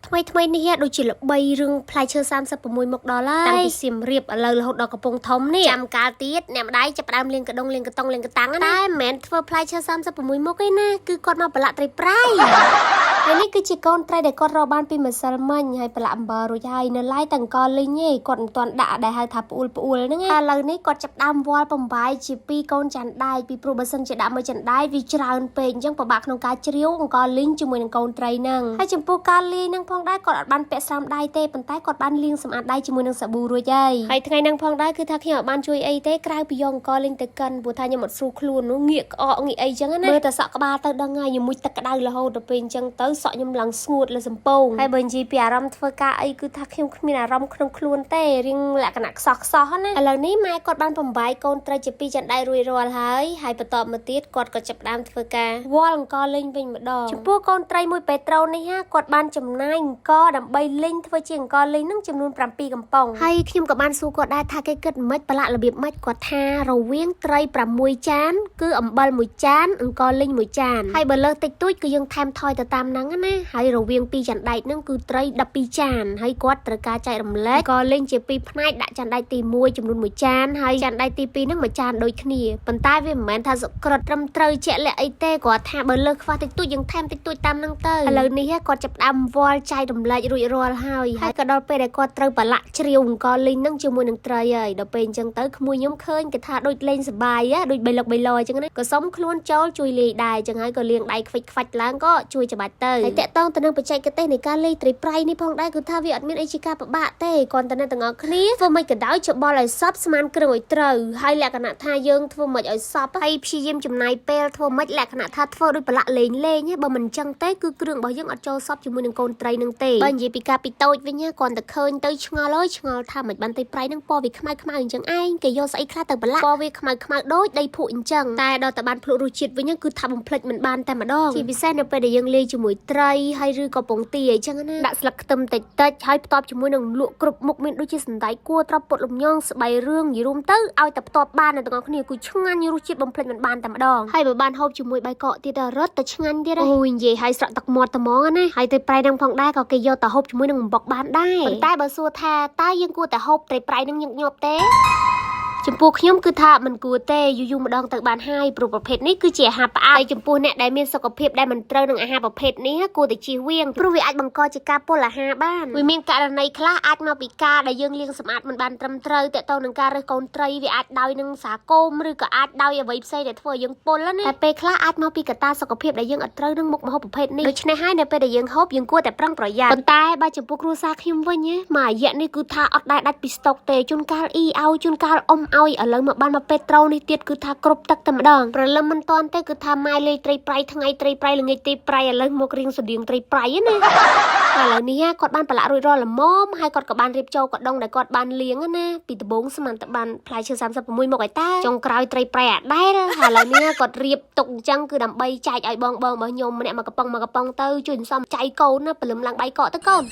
ថ្មីនេះដូចជាល្បីរឿងផ្លែឈើ36មុខដល់ហើយតាំងពីសៀមរាបឥឡូវរហូតដល់កំពង់ធំនេះចាំកាលទៀតអ្នកម្ដាយចាប់ផ្ដើមលៀងកដងលៀងកតងលៀងកតាំងណាតែមិនមែនធ្វើផ្លែឈើ36មុខទេណាគឺគាត់មកប្រឡាក់ត្រីប្រៃហើយនេះគឺជាកូនត្រីដែលគាត់រកបានពីម្សិលមិញហើយប្រឡាក់អំបិលរួចហើយនៅឡាយតង្កលីងទេគាត់មិនទាន់ដាក់ដែលហៅថាផ្អួលហ្នឹងឯងឥឡូវនេះគាត់ចាប់ដើមវាល់បំបាយជា2កូនចាន់ដែកពីព្រោះបើសិនជាដាក់មួយចាន់ដែកវាច្រើនពេកអញ្ចឹងពិបាកក្នុងការជ្រាវអង្កលីងជាមួយនឹងកូនត្រីហ្នឹងហើយចំពោះការលាយហ្នឹងផងដែរគាត់អត់បានពាក់ស្រោមដៃទេប៉ុន្តែគាត់បានលាងសម្អាតដៃជាមួយនឹងសាប៊ូរួចហើយថ្ងៃហ្នឹងផងដែរគឺថាខ្ញុំអត់បានជួយអីទេក្រៅពីយកអង្ករលេងទៅកិនព្រោះថាខ្ញុំអត់ស្រួលខ្លួននោះងាកក្អកងាកអីចឹងណាមើលតែសក់ក្បាលទៅដឹងហើយខ្ញុំមុជទឹកក្តៅរហូតដល់ពេលអញ្ចឹងទៅសក់ខ្ញុំឡើងស្ងួតលើសំពងហើយបើនិយាយពីអារម្មណ៍ធ្វើការអីគឺថាខ្ញុំគ្មានអារម្មណ៍ក្នុងខ្លួនទេរៀងលក្ខណៈខ្សោះណាឥឡូវនេះម៉ែគាត់បានបំបាយកូនត្រីជា2ចាន់ដៃរួចរាល់ហើយបន្តមកទៀតគាត់ក៏ចាប់ផ្ដើមធ្វើការវាល់អង្ករលេងវិញម្ដងចំពោះកូនត្រីមួយពេត្រូនេះគាត់បានចំណាយអង្ករដើម្បីលេងធ្វើជាអង្ករលេងនឹងចំនួន7កំប៉ុងហើយខ្ញុំក៏បានសួរគាត់ដែរថាគេគិតមិនប្រឡាក់របៀបម៉េចគាត់ថារវាងត្រី6ចានគឺអំបិល1ចានអង្ករលេង1ចានហើយបើលើសតិចតួចគឺយើងថែមថយទៅតាមហ្នឹងណាហើយរវាង2ចាន់ដែកហ្នឹងគឺត្រី12ចានហើយគាត់ត្រូវការចែករំលែកអង្ករលេងជា2ផ្នែកដាក់ចាន់ដែកទី1ចំនួន1ចានហើយចាន់ដែកទី2ហ្នឹង1ចានដូចគ្នាប៉ុន្តែវាមិនមែនថាសុក្រិតត្រឹមត្រូវជាក់លាក់អីទេគាត់ថាបើលើសខ្វះតិចតួចយើងថែមតិចតួចតាមហ្នឹងទៅឥឡូវនេះគាត់ចាប់ផ្ដើមវាល់ចែករំលែករួចរាល់ហើយក៏ដល់ពេលដែលគាត់ត្រូវប្រឡាក់ជ្រាវអង្ករលេងហ្នឹងជាមួយនឹងត្រីហើយដល់ពេលអញ្ចឹងទៅក្មួយខ្ញុំឃើញគេថាដូចលេងសបាយដូចបីលុកបីលអញ្ចឹងណាក៏សុំខ្លួនចូលជួយលេងដែរអញ្ចឹងហើយក៏លាងដៃខ្វិចឡើងក៏ជួយច្បាច់ទៅហើយតាក់ទងទៅនឹងបច្ចេកទេសនៃការលេងត្រីប្រៃនេះផងដែរគឺថាវាអត់មានអីជាការពិបាកទេគ្រាន់តែអ្នកទាំងអស់គ្នាធ្វើមិនក៏ដោយច្បល់ឲ្យសពស្មានគ្រឿងឲ្យត្រូវហើយលក្ខណៈថាយើងធ្វើមិនឲ្យសពហើយព្យាយាមចំណាយពេលធ្វើមិនលក្ខណៈថាធ្វើដូចប្រឡាក់លេងបើមិនអញ្ចឹងទេគឺគ្រឿងរបស់យើងអត់ចូលសពជាមួយនឹងកូនត្រីនឹងទេបើនិយាយពីការពីតូចវិញគ្រាន់តែឃើញទៅឆ្ងល់ថាមិនបានត្រីប្រៃនឹងពណ៌វាខ្មៅអញ្ចឹងឯងគេយកស្អីខ្លះទៅប្រឡាក់ពណ៌វាខ្មៅដូចដីភក់អញ្ចឹងតែដល់តែបានភ្លក់រសជាតិវិញគឺថាបំភ្លេចមិនបានតែម្ដងជាពិសេសនៅពេលដែលយើងលាយជាមួយត្រីហើយឬក៏ពងទាអញ្ចឹងណាដាក់ស្លឹកខ្ទឹមតិចហើយផ្ទាប់ជាមួយនឹងលក់គ្រប់មុខមានដូចជាសណ្តែកគួរត្រប់ពុតលំញងស្បៃរឿងយីរួមទៅឲ្យតែផ្ទាប់បានទាំងអស់គ្នាគឺឆ្ងាញ់រសជាតិបំភ្លេចមិនបានតែម្ដងហើយបើបានហូបជាមួយបាយកកទៀតរត់តែឆ្ងាញ់ទៀតអូយនិយាយឲ្យស្រក់ទឹកមាត់ត្មងណាហើយត្រីប្រៃនឹងផងដែរក៏គេយកទៅហូបជាមួយនឹងបំបុកបានដែរប៉ុន្តែបើសួរថាតើយើងគួរតែហូបត្រីប្រៃនឹងញឹកញាប់ទេចំពោះខ្ញុំគឺថាមិនគួរទេយូរម្ដងទៅបានហើយព្រោះប្រភេទនេះគឺជាអាហារផ្អែមហើយចំពោះអ្នកដែលមានសុខភាពដែលមិនត្រូវនឹងអាហារប្រភេទនេះគួរតែជៀសវាងព្រោះវាអាចបង្កជាការពុលអាហារបានវាមានករណីខ្លះអាចមកពីការដែលយើងលាងសម្អាតមិនបានត្រឹមត្រូវទាក់ទងនឹងការរើសកូនត្រីវាអាចដោយនឹងសាគមឬក៏អាចដោយអ្វីផ្សេងដែលធ្វើឲ្យយើងពុលណាតែពេលខ្លះអាចមកពីកត្តាសុខភាពដែលយើងអត់ត្រូវនឹងមុខម្ហូបប្រភេទនេះដូច្នេះហើយនៅពេលដែលយើងហូបយើងគួរតែប្រុងប្រយ័ត្នប៉ុន្តែបើចំពោះគ្រួសារខ្ញុំវិញមួយរយៈនេះគឺថាអត់ដែលដាច់ពីស្តុកទេជួនកាលអ៊ីឲ្យជួនកាលអ៊ំឲ្យឥឡូវមកបានមកពេត្រូនេះទៀតគឺថាគ្រប់ទឹកតែម្ដងព្រលឹមមិនតាន់ទេគឺថាម៉ែលេងត្រីប្រៃថ្ងៃត្រីប្រៃល្ងាចត្រីប្រៃឥឡូវមករៀងស្តៀងត្រីប្រៃណាឥឡូវនេះគាត់បានប្រឡាក់រួចរាល់ល្មមហើយគាត់ក៏បានរៀបចូលកដងដែលគាត់បានលាងណាពីដំបូងស្មានតែបានផ្លែឈើ36មុខឲ្យតាចុងក្រោយត្រីប្រៃអាដែរឥឡូវនេះគាត់រៀបទុកអញ្ចឹងគឺដើម្បីចែកឲ្យបងរបស់ខ្ញុំម្នាក់មកកំប៉ុងទៅជួយសំចៃកូនណាព្រលឹមឡើងបាយកកទៅកូន